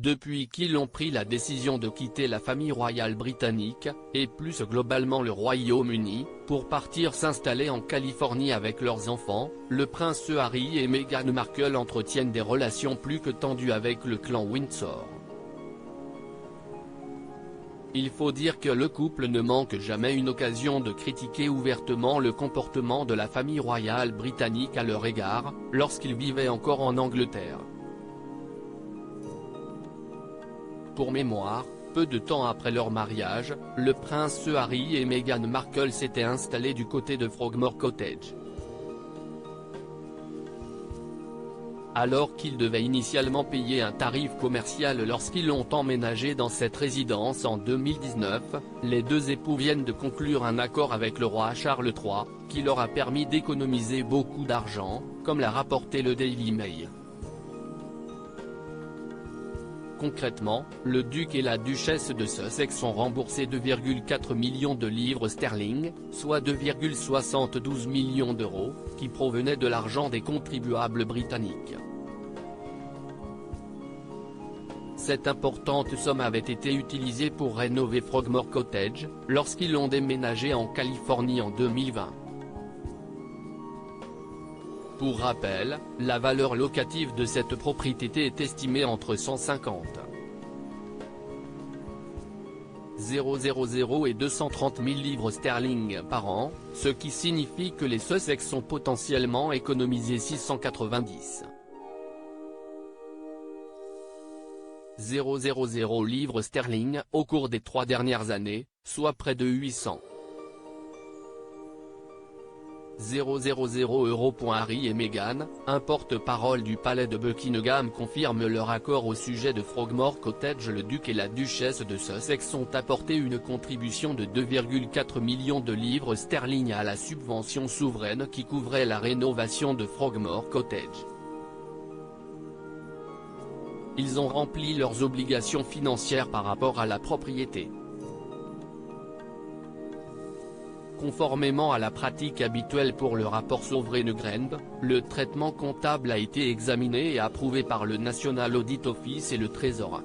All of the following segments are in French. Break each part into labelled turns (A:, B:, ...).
A: depuis qu'ils ont pris la décision de quitter la famille royale britannique, et plus globalement le Royaume-Uni, pour partir s'installer en Californie avec leurs enfants, le prince Harry et Meghan Markle entretiennent des relations plus que tendues avec le clan Windsor. Il faut dire que le couple ne manque jamais une occasion de critiquer ouvertement le comportement de la famille royale britannique à leur égard, lorsqu'ils vivaient encore en Angleterre. Pour mémoire, peu de temps après leur mariage, le prince Harry et Meghan Markle s'étaient installés du côté de Frogmore Cottage. Alors qu'ils devaient initialement payer un tarif commercial lorsqu'ils ont emménagé dans cette résidence en 2019, les deux époux viennent de conclure un accord avec le roi Charles III, qui leur a permis d'économiser beaucoup d'argent, comme l'a rapporté le Daily Mail. Concrètement, le duc et la duchesse de Sussex ont remboursé 2,4 millions de livres sterling, soit 2,72 millions d'euros, qui provenaient de l'argent des contribuables britanniques. Cette importante somme avait été utilisée pour rénover Frogmore Cottage, lorsqu'ils ont déménagé en Californie en 2020. Pour rappel, la valeur locative de cette propriété est estimée entre 150 000 et 230 000 livres sterling par an, ce qui signifie que les Sussex ont potentiellement économisé 690 000 livres sterling au cours des 3 dernières années, soit près de 800 000 €. Harry et Meghan, un porte-parole du palais de Buckingham, confirme leur accord au sujet de Frogmore Cottage. Le duc et la duchesse de Sussex ont apporté une contribution de 2,4 millions de livres sterling à la subvention souveraine qui couvrait la rénovation de Frogmore Cottage. Ils ont rempli leurs obligations financières par rapport à la propriété. Conformément à la pratique habituelle pour le rapport Sovereign Grant, le traitement comptable a été examiné et approuvé par le National Audit Office et le Trésor.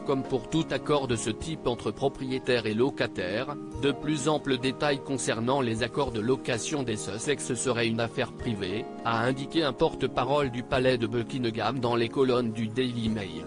A: Comme pour tout accord de ce type entre propriétaires et locataires, de plus amples détails concernant les accords de location des Sussex seraient une affaire privée, a indiqué un porte-parole du palais de Buckingham dans les colonnes du Daily Mail.